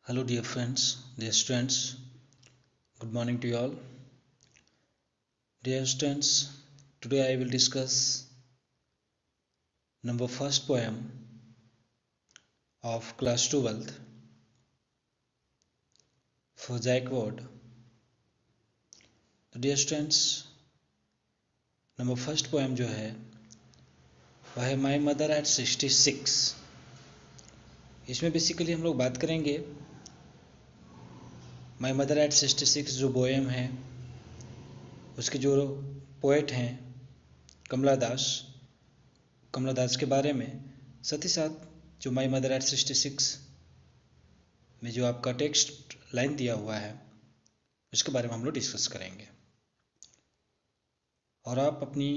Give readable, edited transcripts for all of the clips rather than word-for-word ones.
Hello, dear friends, dear students. Good morning to you all. Dear students, today I will discuss number first poem of class 12th for Jack Ward. तो dear students, number first poem जो है वह है my mother eight 66। इसमें basically हम लोग बात करेंगे माई मदर एट 66 जो पोएम है उसके जो पोएट हैं कमला दास के बारे में, साथ ही साथ जो माई मदर एट 66 में जो आपका टेक्स्ट लाइन दिया हुआ है उसके बारे में हम लोग डिस्कस करेंगे। और आप अपनी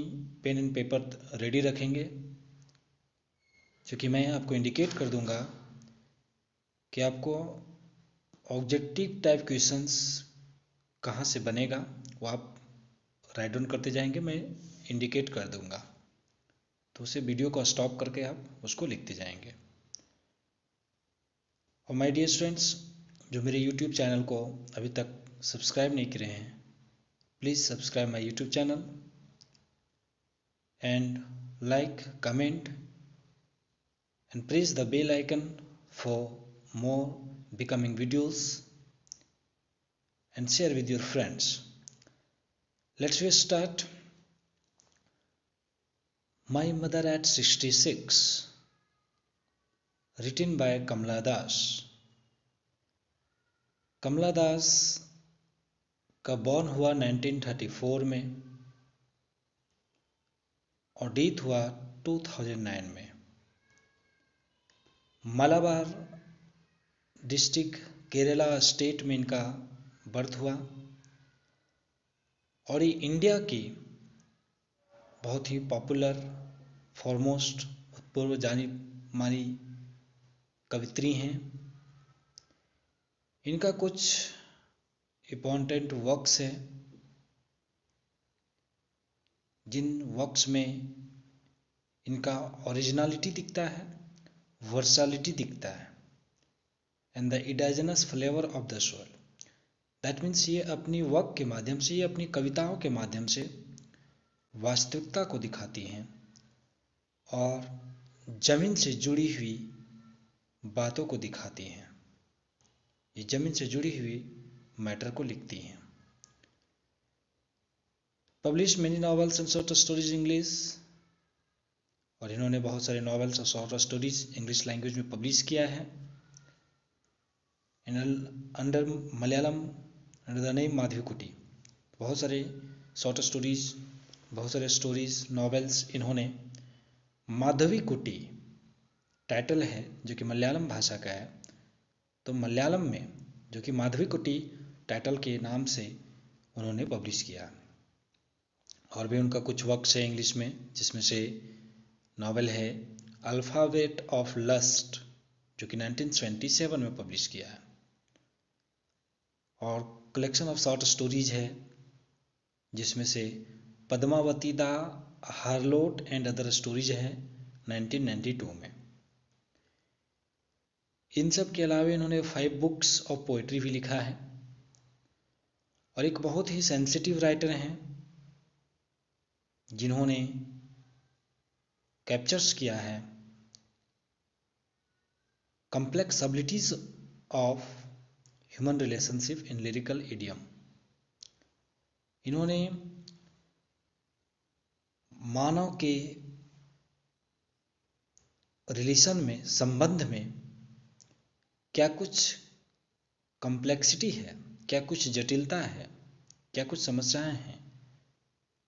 पेन एंड पेपर रेडी रखेंगे, क्योंकि मैं आपको इंडिकेट कर दूंगा कि आपको ऑब्जेक्टिव टाइप क्वेश्चंस कहाँ से बनेगा, वो आप राइट डाउन करते जाएंगे, मैं इंडिकेट कर दूंगा, तो उसे वीडियो को स्टॉप करके आप उसको लिखते जाएंगे। और माय डियर स्टूडेंट्स, जो मेरे यूट्यूब चैनल को अभी तक सब्सक्राइब नहीं किए हैं, please subscribe my YouTube channel and like, comment and press the bell icon for more becoming videos and share with your friends. Let's start. My Mother at 66, written by Kamala Das. कमला दास का born हुआ 1934 में और death हुआ 2009 में। Malabar district Kerala state में इनका birth हुआ और ये इंडिया की बहुत ही पॉपुलर फॉरमोस्ट पूर्व जानी मानी कवित्री हैं। इनका कुछ इम्पोर्टेंट वर्क्स हैं, जिन वर्क्स में इनका ओरिजिनलिटी दिखता है, वर्सैलिटी दिखता है and the indigenous flavour of the soul. That means ये अपनी वर्क के माध्यम से, ये अपनी कविताओं के माध्यम से वास्तविकता को दिखाती हैं और जमीन से जुड़ी हुई बातों को दिखाती हैं। ये जमीन से जुड़ी हुई मैटर को लिखती हैं। Publish many novels and short stories English, और इन्होंने बहुत सारे नॉवेल्स और शॉर्ट स्टोरीज इंग्लिश लैंग्वेज में पब्लिश किया है। Under Malayalam under the name Madhavikutty, बहुत सारे शॉर्ट स्टोरीज, बहुत सारे स्टोरीज नॉवेल्स इन्होंने माधवीकुटी टाइटल है जो कि मलयालम भाषा का है, तो मलयालम में जो कि माधवीकुटी टाइटल के नाम से उन्होंने पब्लिश किया। और भी उनका कुछ वर्क्स है इंग्लिश में, जिसमें से नॉवेल है अल्फ़ाबेट ऑफ लस्ट जो कि 1927 में पब्लिश किया है, और कलेक्शन ऑफ शॉर्ट स्टोरीज है जिसमें से Padmavati the harlot and other stories है 1992 में। इन सब के अलावा इन्होंने 5 बुक्स ऑफ पोइट्री भी लिखा है, और एक बहुत ही सेंसिटिव राइटर हैं जिन्होंने कैप्चर्स किया है complex abilities of human relationship in lyrical idiom. इन्होंने मानव के रिलेशन में, संबंध में क्या कुछ कॉम्प्लेक्सिटी है, क्या कुछ जटिलता है, क्या कुछ समस्याएं हैं,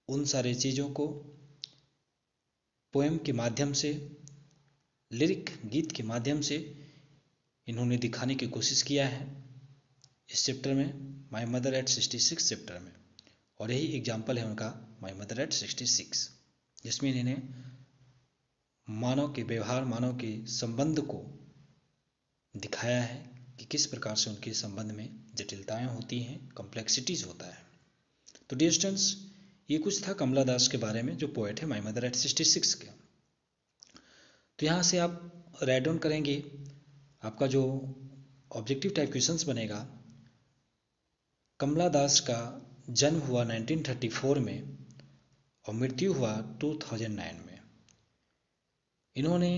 उन सारे चीज़ों को पोएम के माध्यम से, लिरिक गीत के माध्यम से इन्होंने दिखाने की कोशिश किया है इस चैप्टर में, माई मदर एट 66 चैप्टर में। और यही एग्जाम्पल है उनका माई मदर एट 66, जिसमें इन्होंने मानव के व्यवहार, मानव के संबंध को दिखाया है कि किस प्रकार से उनके संबंध में जटिलताएं होती हैं, कॉम्प्लेक्सिटीज होता है। तो डियर स्टूडेंट्स, ये कुछ था कमला दास के बारे में जो पोएट है माई मदर एट 66 के। तो यहाँ से आप राइट डाउन करेंगे, आपका जो ऑब्जेक्टिव टाइप क्वेश्चंस बनेगा। कमला दास का जन्म हुआ 1934 में और मृत्यु हुआ 2009 में। इन्होंने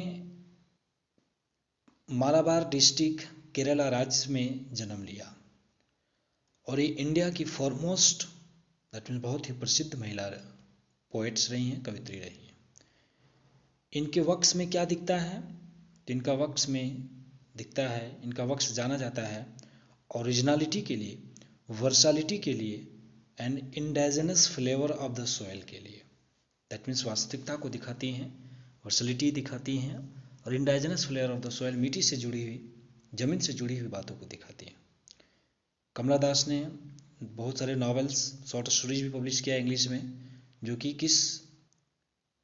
मालाबार डिस्ट्रिक्ट केरला राज्य में जन्म लिया और ये इंडिया की फॉरमोस्ट दैट मीन्स बहुत ही प्रसिद्ध महिला पोएट्स रही हैं, कवित्री रही हैं। इनके वर्क्स में क्या दिखता है? तो इनका वर्क्स में दिखता है, इनका वर्क्स जाना जाता है ओरिजिनलिटी के लिए, वर्सालिटी के लिए and indigenous flavour of the soil के लिए। दैट मीन्स वास्तविकता को दिखाती हैं, वर्सलिटी दिखाती हैं और इंडाइजेनस फ्लेवर ऑफ द सॉइल, मिट्टी से जुड़ी हुई, जमीन से जुड़ी हुई बातों को दिखाती हैं। कमला दास ने बहुत सारे नॉवेल्स, शॉर्ट स्टोरीज भी पब्लिश किया इंग्लिश में, जो कि किस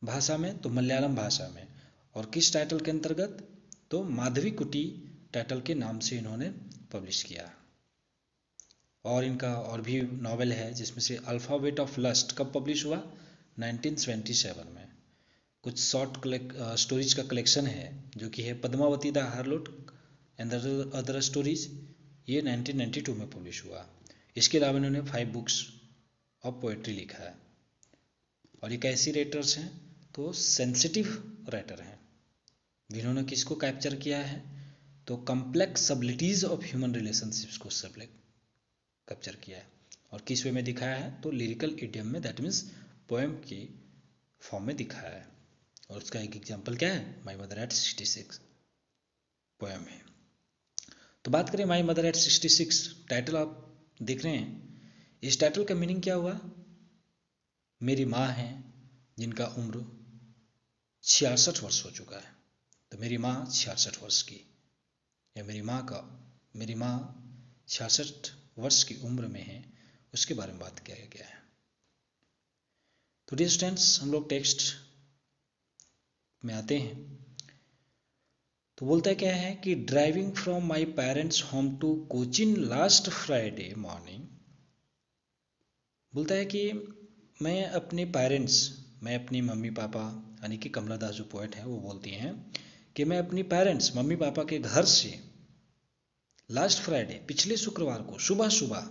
भाषा में? तो मलयालम भाषा में। और किस टाइटल के अंतर्गत? तो माधवीकुटी टाइटल के नाम से इन्होंने पब्लिश किया। और इनका और भी नॉवेल है, जिसमें से अल्फ़ाबेट ऑफ लस्ट कब पब्लिश हुआ? 1977 में। कुछ शॉर्ट स्टोरीज का कलेक्शन है जो कि है Padmavati the harlot and other stories, ये 1992 में पब्लिश हुआ। इसके अलावा इन्होंने 5 बुक्स ऑफ पोएट्री लिखा है। और ये कैसी राइटर्स हैं? तो सेंसिटिव राइटर हैं। जिन्होंने किसको कैप्चर किया है? तो कॉम्प्लेक्स सब्लिटीज ऑफ ह्यूमन रिलेशनशिप्स को कैप्चर किया है। और किस वे में दिखाया है? तो लिरिकल इडियम में, दैट मीन्स पोएम की फॉर्म में दिखाया है। और उसका एक एग्जाम्पल क्या है? माई मदर एट 66 पोएम है। तो बात करें माई मदर एट 66, टाइटल आप देख रहे हैं, इस टाइटल का मीनिंग क्या हुआ? मेरी माँ है जिनका उम्र 66 वर्ष हो चुका है, तो मेरी माँ 66 वर्ष की, या मेरी माँ 66 वर्ष की उम्र में है, उसके बारे में बात किया गया है। तो डियर स्टूडेंट्स, हम लोग टेक्स्ट में आते हैं। तो बोलता है क्या है कि driving from my parents home to Cochin last Friday morning. बोलता है कि मैं अपनी मम्मी पापा, यानी कि कमला दास जो पोएट है वो बोलती हैं कि मैं अपनी पेरेंट्स, मम्मी पापा के घर से लास्ट फ्राइडे, पिछले शुक्रवार को सुबह सुबह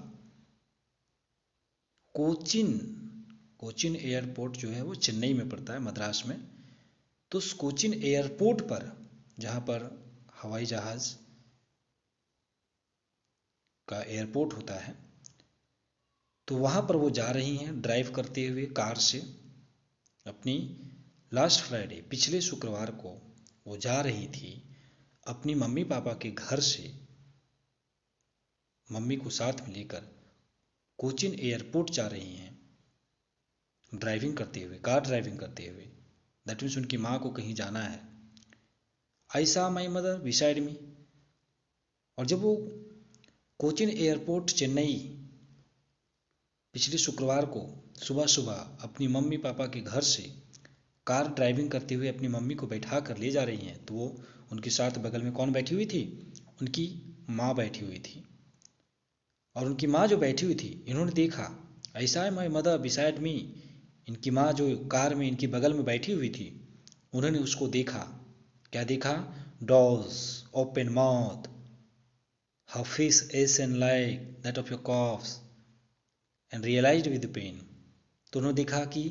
कोचिन एयरपोर्ट जो है वो चेन्नई में पड़ता है, मद्रास में। तो उस कोचिन एयरपोर्ट पर, जहाँ पर हवाई जहाज का एयरपोर्ट होता है, तो वहाँ पर वो जा रही हैं ड्राइव करते हुए कार से। अपनी लास्ट फ्राइडे, पिछले शुक्रवार को वो जा रही थी अपनी मम्मी पापा के घर से, मम्मी को साथ में लेकर कोचिन एयरपोर्ट जा रही हैं ड्राइविंग करते हुए, कार ड्राइविंग करते हुए। दैट मीन्स उनकी माँ को कहीं जाना है। I saw my mother beside me. और जब वो कोचिन एयरपोर्ट चेन्नई पिछले शुक्रवार को सुबह सुबह अपनी मम्मी पापा के घर से कार ड्राइविंग करते हुए अपनी मम्मी को बैठा कर ले जा रही हैं, तो वो उनके साथ बगल में कौन बैठी हुई थी? उनकी माँ बैठी हुई थी। और उनकी माँ जो बैठी हुई थी, इन्होंने देखा, ऐसा है माई मदर बिसाइड मी, इनकी माँ जो कार में इनकी बगल में बैठी हुई थी, उन्होंने उसको देखा। क्या देखा? Dolls open mouth, her face ashen like that of your calf's and realized with pain. तो उन्होंने देखा कि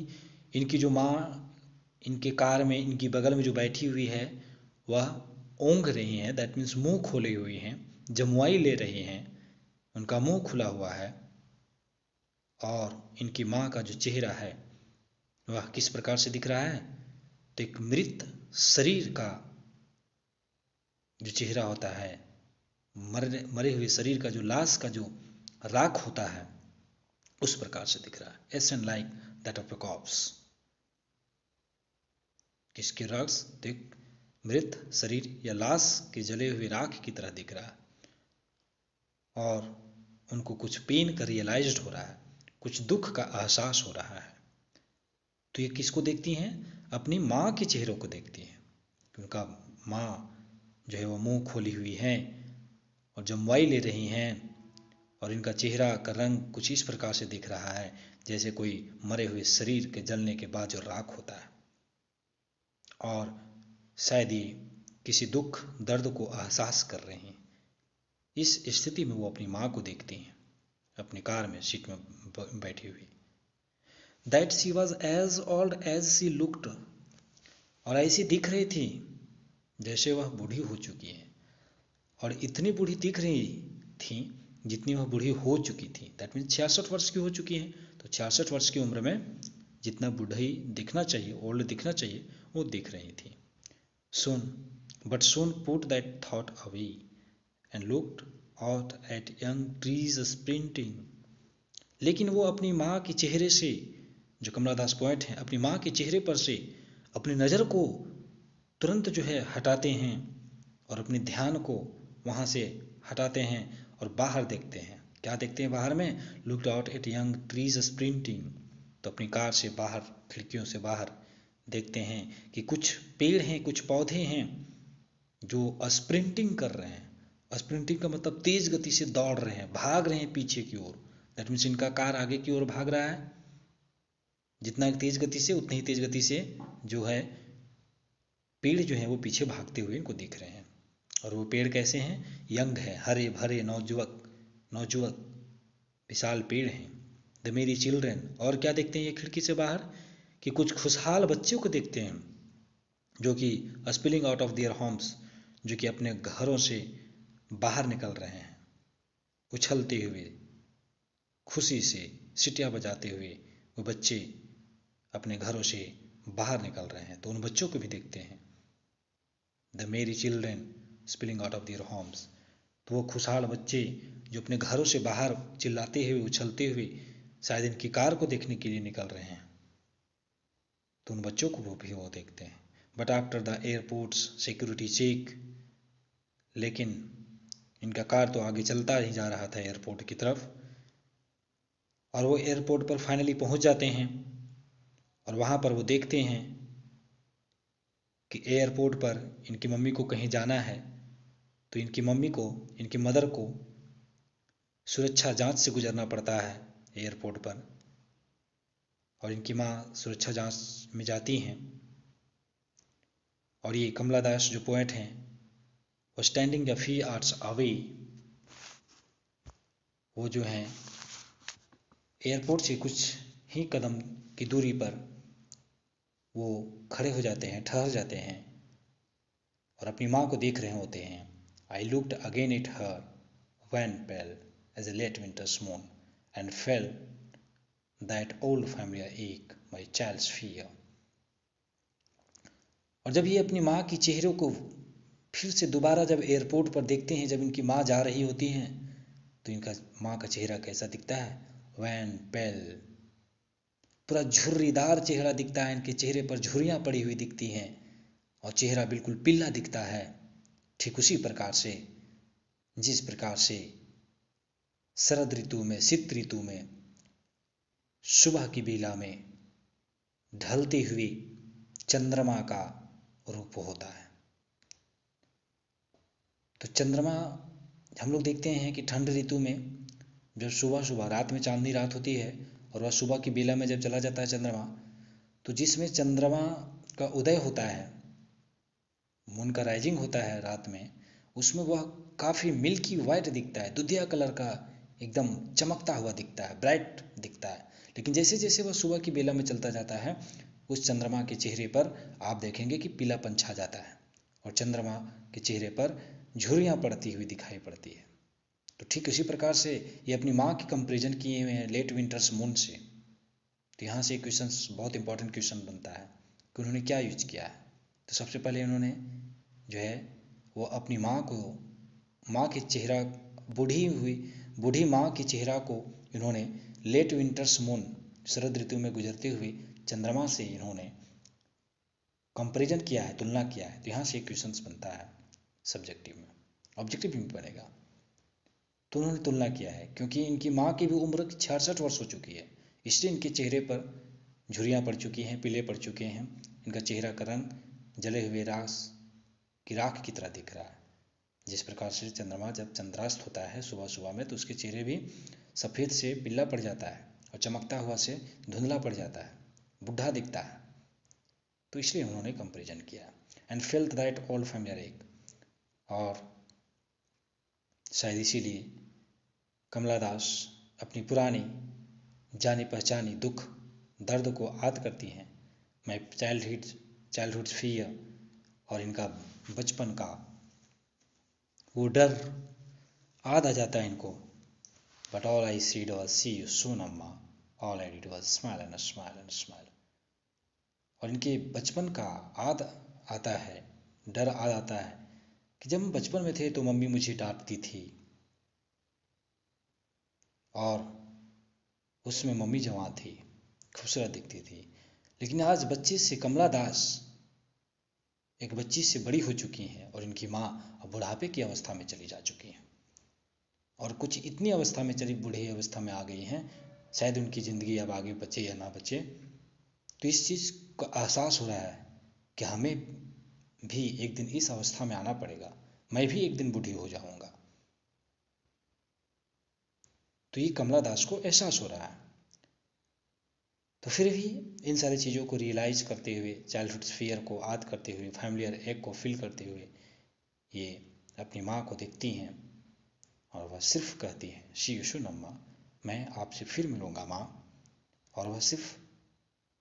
इनकी जो माँ इनके कार में इनकी बगल में जो बैठी हुई है, वह ओंघ रही हैं, दैट मीन्स मुंह खोले हुए हैं, जमुआई ले रही हैं, उनका मुंह खुला हुआ है। और इनकी माँ का जो चेहरा है वह किस प्रकार से दिख रहा है? तो एक मृत शरीर का जो चेहरा होता है, मरे हुए शरीर का जो लाश का जो राख होता है, उस प्रकार से दिख रहा है। Ashen like that of a corpse. किसके रक्स? तो एक मृत शरीर या लाश के जले हुए राख की तरह दिख रहा है। और उनको कुछ पेन का रियलाइज्ड हो रहा है, कुछ दुख का एहसास हो रहा है। तो ये किसको देखती हैं? अपनी माँ के चेहरों को देखती हैं। उनका माँ जो है वो मुंह खोली हुई हैं और जमवाई ले रही हैं, और इनका चेहरा का रंग कुछ इस प्रकार से दिख रहा है जैसे कोई मरे हुए शरीर के जलने के बाद जो राख होता है। और शायद ये किसी दुख दर्द को एहसास कर रही हैं। इस स्थिति में वो अपनी माँ को देखती हैं अपनी कार में सीट में बैठी हुई। That she was as old as she looked, और ऐसी दिख रही थी जैसे वह बूढ़ी हो चुकी है, और इतनी बूढ़ी दिख रही थी जितनी वह बूढ़ी हो चुकी थी। दैट मीन्स 66 वर्ष की हो चुकी हैं, तो 66 वर्ष की उम्र में जितना बूढ़ी दिखना चाहिए, ओल्ड दिखना चाहिए, वो दिख रही थी। soon put that thought away and looked out at young trees sprinting। लेकिन वो अपनी माँ के चेहरे से, जो कमला दास पोएट हैं, अपनी माँ के चेहरे पर से अपनी नज़र को तुरंत जो है हटाते हैं और अपने ध्यान को वहाँ से हटाते हैं और बाहर देखते हैं। क्या देखते हैं बाहर में? Looked out at young trees sprinting, तो अपनी कार से बाहर, खिड़कियों से बाहर देखते हैं कि कुछ पेड़ हैं, कुछ पौधे हैं जो स्प्रिंटिंग कर रहे हैं। स्प्रिंटिंग का मतलब तेज गति से दौड़ रहे हैं, भाग रहे हैं पीछे की ओर। दैट मीन्स इनका कार आगे की ओर भाग रहा है, जितना तेज गति से उतनी ही तेज गति से जो है पेड़ जो है वो पीछे भागते हुए इनको दिख रहे हैं। और वो पेड़ कैसे हैं? यंग है, हरे भरे, नौजुवक विशाल पेड़ हैं। द मेरी चिल्ड्रेन, और क्या देखते हैं ये खिड़की से बाहर? कि कुछ खुशहाल बच्चों को देखते हैं जो कि spilling out of their homes, जो कि अपने घरों से बाहर निकल रहे हैं, उछलते हुए, खुशी से सीटियाँ बजाते हुए वो बच्चे अपने घरों से बाहर निकल रहे हैं, तो उन बच्चों को भी देखते हैं। द मेरी children spilling out of their homes, तो वो खुशहाल बच्चे जो अपने घरों से बाहर चिल्लाते हुए, उछलते हुए शायद इनकी कार को देखने के लिए निकल रहे हैं, तो उन बच्चों को वो भी वो देखते हैं। But after the airports security check, लेकिन इनका कार तो आगे चलता ही जा रहा था एयरपोर्ट की तरफ, और वो एयरपोर्ट पर फाइनली पहुंच जाते हैं और वहाँ पर वो देखते हैं कि एयरपोर्ट पर इनकी मम्मी को कहीं जाना है, तो इनकी मम्मी को, इनकी मदर को सुरक्षा जांच से गुजरना पड़ता है एयरपोर्ट पर, और इनकी माँ सुरक्षा जांच में जाती हैं। और ये कमला दास जो पोएट हैं वो standing the fee arts away, वो जो हैं एयरपोर्ट से कुछ ही कदम की दूरी पर वो खड़े हो जाते हैं, ठहर जाते हैं और अपनी माँ को देख रहे होते हैं। I looked again at her wan pale as a late winter's moon and felt that old familiar ache my child's fear. और जब ये अपनी माँ की चेहरे को फिर से दोबारा जब एयरपोर्ट पर देखते हैं, जब इनकी माँ जा रही होती हैं, तो इनका माँ का चेहरा कैसा दिखता है? वैन पेल, पूरा झुर्रीदार चेहरा दिखता है, इनके चेहरे पर झुर्रियाँ पड़ी हुई दिखती हैं और चेहरा बिल्कुल पीला दिखता है। ठीक उसी प्रकार से जिस प्रकार से शरद ऋतु में, शीत ऋतु में सुबह की बेला में ढलती हुई चंद्रमा का रूप होता है। तो चंद्रमा हम लोग देखते हैं कि ठंड ऋतु में जब सुबह सुबह, रात में चांदनी रात होती है और वह सुबह की बेला में जब चला जाता है चंद्रमा, तो जिसमें चंद्रमा का उदय होता है, मून का राइजिंग होता है रात में, उसमें वह काफ़ी मिल्की वाइट दिखता है, दुधिया कलर का एकदम चमकता हुआ दिखता है, ब्राइट दिखता है। लेकिन जैसे जैसे वह सुबह की बेला में चलता जाता है, उस चंद्रमा के चेहरे पर आप देखेंगे कि पीलापन छा जाता है और चंद्रमा के चेहरे पर झुर्रियाँ पड़ती हुई दिखाई पड़ती है। तो ठीक इसी प्रकार से ये अपनी माँ की कंपेरिजन किए हुए हैं लेट विंटर्स मून से। तो यहाँ से क्वेश्चन, बहुत इंपॉर्टेंट क्वेश्चन बनता है कि उन्होंने क्या यूज किया है। तो सबसे पहले उन्होंने जो है वो अपनी माँ को, माँ के चेहरा, बूढ़ी माँ के चेहरा को इन्होंने लेट विंटर्स मून, शरद ऋतु में गुजरते हुए चंद्रमा से इन्होंने कंपेरिजन किया है, तुलना किया है। तो यहाँ से क्वेश्चन बनता है सब्जेक्टिव में, ऑब्जेक्टिव में बनेगा। तो उन्होंने तुलना किया है क्योंकि इनकी माँ की भी उम्र 66 वर्ष हो चुकी है, इसलिए इनके चेहरे पर झुर्रियाँ पड़ चुकी हैं, पीले पड़ चुके हैं, इनका चेहरा का रंग जले हुए राख की तरह दिख रहा है। जिस प्रकार से चंद्रमा जब चंद्रास्त होता है सुबह सुबह में, तो उसके चेहरे भी सफ़ेद से पीला पड़ जाता है और चमकता हुआ से धुंधला पड़ जाता है, बुढ़ा दिखता है। तो इसलिए उन्होंने कंपेरिजन किया। And felt that old familiar एक, और शायद इसीलिए कमला दास अपनी पुरानी जानी पहचानी दुख दर्द को याद करती हैं। माई चाइल्डहुड फियर, और इनका बचपन का वो डर याद आ जाता है इनको। But all I said was see you soon अम्मा, all I did was smile and smile and smile. और इनके बचपन का याद आता है, डर याद आता है कि जब हम बचपन में थे तो मम्मी मुझे डांटती थी, और उसमें मम्मी जवान थी, खूबसूरत दिखती थी। लेकिन आज बच्चे से कमला दास एक बच्ची से बड़ी हो चुकी हैं, और इनकी माँ अब बुढ़ापे की अवस्था में चली जा चुकी हैं, और कुछ इतनी अवस्था में चली, बूढ़ी अवस्था में आ गई हैं, शायद उनकी ज़िंदगी अब आगे बचे या ना बचे। तो इस चीज़ का एहसास हो रहा है कि हमें भी एक दिन इस अवस्था में आना पड़ेगा, मैं भी एक दिन बूढ़ी हो जाऊंगा। तो ये कमला दास को एहसास हो रहा है। तो फिर भी इन सारी चीज़ों को रियलाइज करते हुए, चाइल्डहुड फियर को याद करते हुए, फैमिलियर एग को फील करते हुए, ये अपनी माँ को देखती हैं, और वह सिर्फ कहती हैं, शी यू सून अम्मा, मैं आपसे फिर मिलूँगा माँ। और वह सिर्फ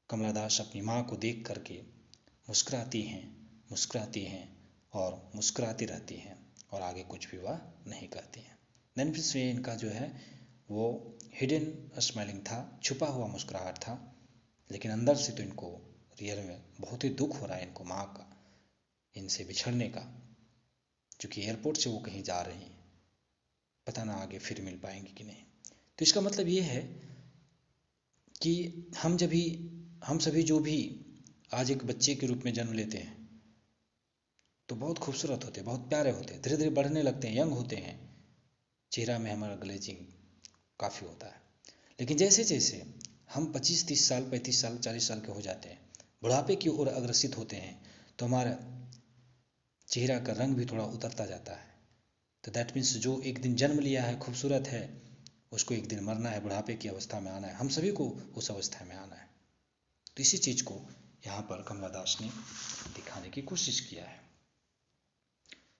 कमला दास अपनी माँ को देख करके मुस्कुराती हैं और मुस्कुराती रहती हैं, और आगे कुछ भी वह नहीं कहती हैं। देन फिर से इनका जो है वो हिडन स्माइलिंग था, छुपा हुआ मुस्कुराहट था, लेकिन अंदर से तो इनको रियल में बहुत ही दुख हो रहा है इनको माँ का, इनसे बिछड़ने का, क्योंकि एयरपोर्ट से वो कहीं जा रही हैं, पता ना आगे फिर मिल पाएंगे कि नहीं। तो इसका मतलब ये है कि हम सभी जो भी आज एक बच्चे के रूप में जन्म लेते हैं तो बहुत खूबसूरत होते हैं, बहुत प्यारे होते हैं, धीरे धीरे बढ़ने लगते हैं, यंग होते हैं, चेहरा में हमारा ग्लेजिंग काफ़ी होता है। लेकिन जैसे जैसे हम 25-30 साल, 35 साल, 40 साल के हो जाते हैं, बुढ़ापे की ओर अग्रसित होते हैं, तो हमारा चेहरा का रंग भी थोड़ा उतरता जाता है। तो दैट मीन्स जो एक दिन जन्म लिया है, खूबसूरत है, उसको एक दिन मरना है, बुढ़ापे की अवस्था में आना है, हम सभी को उस अवस्था में आना है। तो इसी चीज़ को यहाँ पर कमला दास ने दिखाने की कोशिश किया है।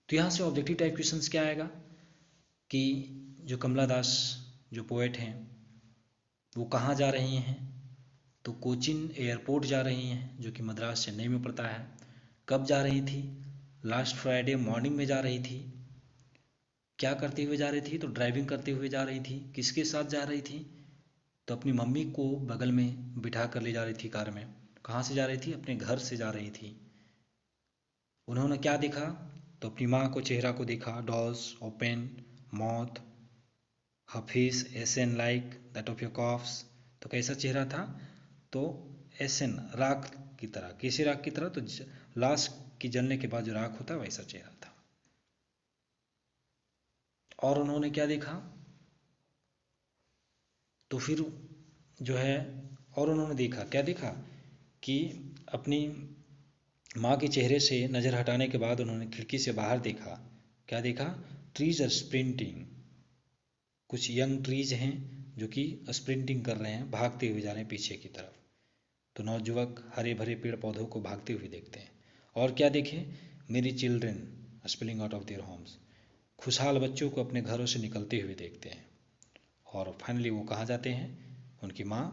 तो यहाँ से ऑब्जेक्टिव टाइप क्वेश्चंस क्या आएगा कि जो कमला दास जो पोएट हैं वो कहाँ जा रही हैं, तो कोचिन एयरपोर्ट जा रही हैं, जो कि मद्रास चेन्नई में पड़ता है। कब जा रही थी? लास्ट फ्राइडे मॉर्निंग में जा रही थी। क्या करते हुए जा रही थी? तो ड्राइविंग करते हुए जा रही थी। किसके साथ जा रही थी? तो अपनी मम्मी को बगल में बिठा कर ले जा रही थी कार में। कहाँ से जा रही थी? अपने घर से जा रही थी। उन्होंने क्या देखा? तो अपनी माँ को, चेहरा को देखा, dolls open mouth, her face ashen like that of your coughs. तो कैसा चेहरा था? तो एसन, राख की तरह। कैसे राख की तरह? तो लाश की जलने के बाद जो राख होता है वैसा चेहरा था। और उन्होंने क्या देखा? तो फिर जो है, और उन्होंने देखा, क्या देखा कि अपनी माँ के चेहरे से नज़र हटाने के बाद उन्होंने खिड़की से बाहर देखा। क्या देखा? Trees are sprinting. कुछ यंग ट्रीज हैं जो कि स्प्रिंटिंग कर रहे हैं, भागते हुए जा रहे हैं पीछे की तरफ। तो नौजुवक हरे भरे पेड़ पौधों को भागते हुए देखते हैं। और क्या देखें? मेरी children spilling out of their homes. खुशहाल बच्चों को अपने घरों से निकलते हुए देखते हैं। और फाइनली वो कहाँ जाते हैं? उनकी माँ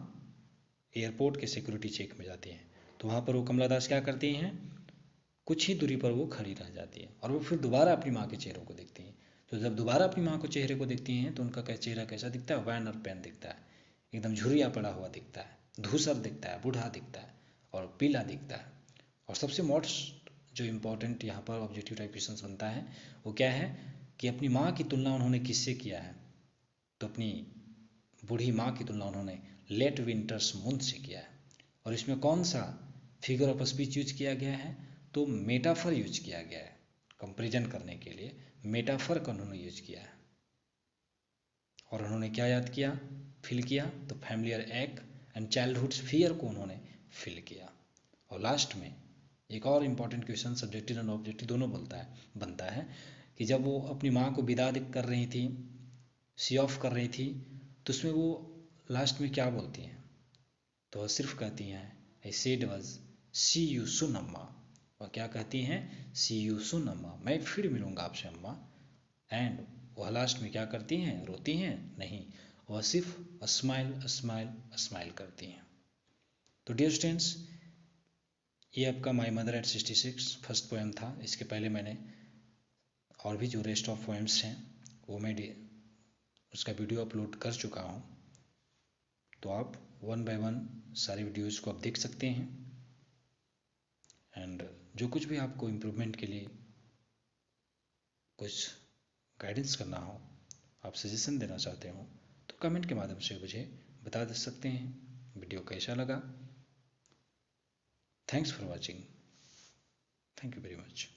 एयरपोर्ट के सिक्योरिटी चेक में जाती हैं। तो वहाँ पर वो कमला दास क्या करती हैं? कुछ ही दूरी पर वो खड़ी रह जाती है, और वो फिर दोबारा अपनी माँ के चेहरे को देखती हैं। तो जब दोबारा अपनी माँ को चेहरे को देखती हैं तो उनका चेहरा कैसा दिखता है? वैन और पेन दिखता है, एकदम झुर्रिया पड़ा हुआ दिखता है, धूसर दिखता है, बूढ़ा दिखता है और पीला दिखता है। और सबसे मोस्ट जो इम्पोर्टेंट यहाँ पर ऑब्जेक्टिव टाइप क्वेश्चन बनता है वो क्या है कि अपनी माँ की तुलना उन्होंने किससे किया है? तो अपनी बूढ़ी माँ की तुलना उन्होंने लेट विंटर्स मून से किया है। और इसमें कौन सा फिगर ऑफ स्पीच यूज किया गया है? तो मेटाफर यूज किया गया है। कंपैरिजन करने के लिए मेटाफर का उन्होंने यूज किया है। और उन्होंने क्या याद किया, फील किया? तो familiar egg and childhood fear को उन्होंने फील किया। और लास्ट में एक और important question subjective and objective दोनों बनता है कि जब वो अपनी माँ को विदा कर रही थी, सी ऑफ कर रही थी, तो उसमें वो लास्ट में क्या बोलती हैं? तो वह सिर्फ कहती हैं I said was see you soon अम्मा। वह क्या कहती हैं? सी यू सुन अम्मा, मैं फिर मिलूँगा आपसे अम्मा। एंड वह लास्ट में क्या करती हैं, रोती हैं? नहीं, वह सिर्फ स्माइल स्माइल स्माइल करती हैं। तो डियर स्टूडेंट्स, ये आपका my mother eight 66 first poem था। इसके पहले मैंने और भी जो रेस्ट ऑफ पोएम्स हैं वो मैं उसका वीडियो अपलोड कर चुका हूँ, तो आप 1 बाय 1 सारे वीडियोस को आप देख सकते हैं। एंड जो कुछ भी आपको इम्प्रूवमेंट के लिए कुछ गाइडेंस करना हो, आप सजेशन देना चाहते हो, तो कमेंट के माध्यम से मुझे बता दे सकते हैं। वीडियो कैसा लगा? Thanks for watching. Thank you very much.